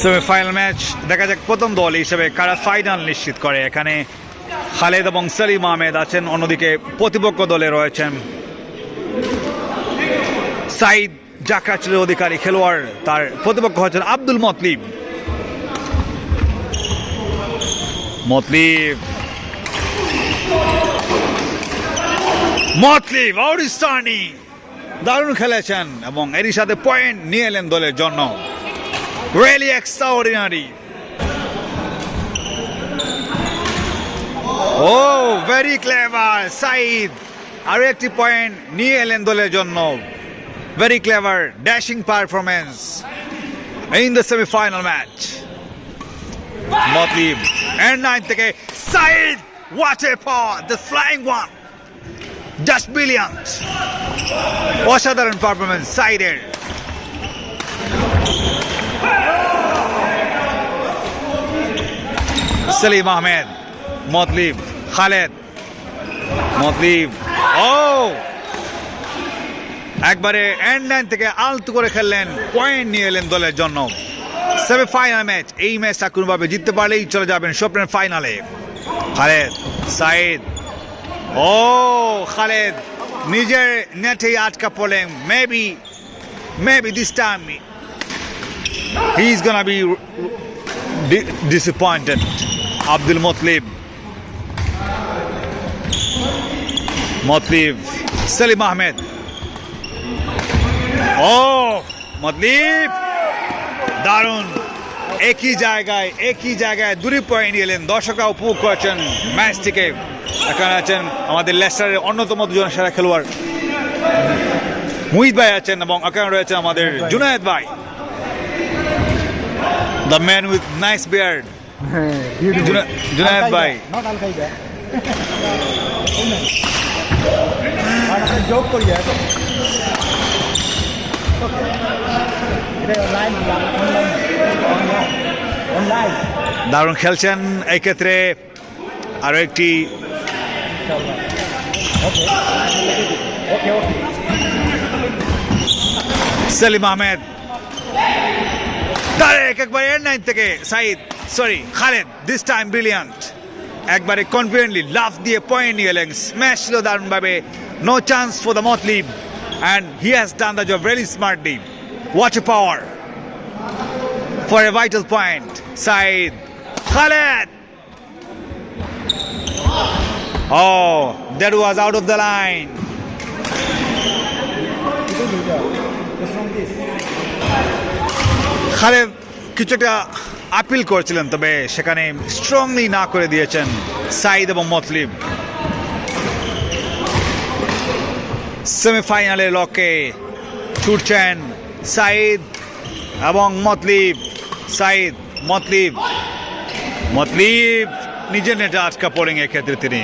Semifinal match দেখা যাক প্রথম দল হিসেবে কারা ফাইনাল নিশ্চিত করে। এখানে খালেদ এবং সেলিম আহমেদ আছেন, অন্যদিকে প্রতিপক্ষ দলে রয়েছেন সাইদ জাকরাচুলের অধিকারী খেলোয়াড়, তার প্রতিপক্ষ হচ্ছেন আব্দুল মতলিব। মতলিব আউটস্ট্যান্ডিং, দারুণ খেলেছেন এবং এরই সাথে পয়েন্ট নিয়ে এলেন দলের জন্য। Really extraordinary. Oh very clever Sayed, আরো একটি পয়েন্ট নিয়ে এলেন দলের জন্য। Very clever dashing performance in the semifinal match. Motlib and 9 থেকে Sayed, what a pass, the flying one, just brilliant. অসাধারণ পারফরমেন্স সাইদের। সেলিম আহমেদ, মতলিব, খালেদ, মতলিব, ও একবারে এন্ড 9 থেকে আলতু করে খেললেন, পয়েন্ট নিয়ে এলেন দলের জন্য। সেমিফাইনাল ম্যাচ, এই ম্যাচটা কোনোভাবে জিততে পারলেই চলে যাবেন স্বপ্নের ফাইনালে। খালেদ, সাইদ, ও খালেদ নিজের নেটেই আটকা পড়লেন। Maybe this time he is gonna be disappointed. Abdul Motlib, Selim Ahmed, ও মতলিব দারুণ। একই জায়গায় দুটি পয়েন্ট এলেন। দর্শকরা উপভোগ করেছেন ম্যাচটিকে। এখানে আছেন আমাদের লেস্টারের অন্যতম দুজন সেরা খেলোয়াড় মুহিত ভাই আছেন, এবং এখানে রয়েছেন আমাদের জুনায়েদ ভাই, the man with nice beard. Junaid bhai, not Al Qaeda. joke koriya online দারুণ খেলছেন। এই ক্ষেত্রে আরো একটি সেলিম আহমেদ, একবারে এর 9 থেকে Sayed, Khaled, this time brilliant. একবারে কনফিডেন্টলি লাফ দিয়ে পয়েন্ট নিয়ে এলেন। স্ম্যাশ ছিল দারুণ ভাবে। No chance for the Matlib and he has done the job very smartly. Watch a power for a vital point. Said, Khaled, oh that was out of the line. Khaled কিছুটা appeal করছিলেন, তবে সেখানে strongly না করে দিয়েছেন সাইদ এবং মতলিব। সেমিফাইনালের লক্ষ্যে ছুটছেন সাইদ এবং মতলিব। মতলিব নিজের নেটে আটকা পড়েন এক্ষেত্রে তিনি।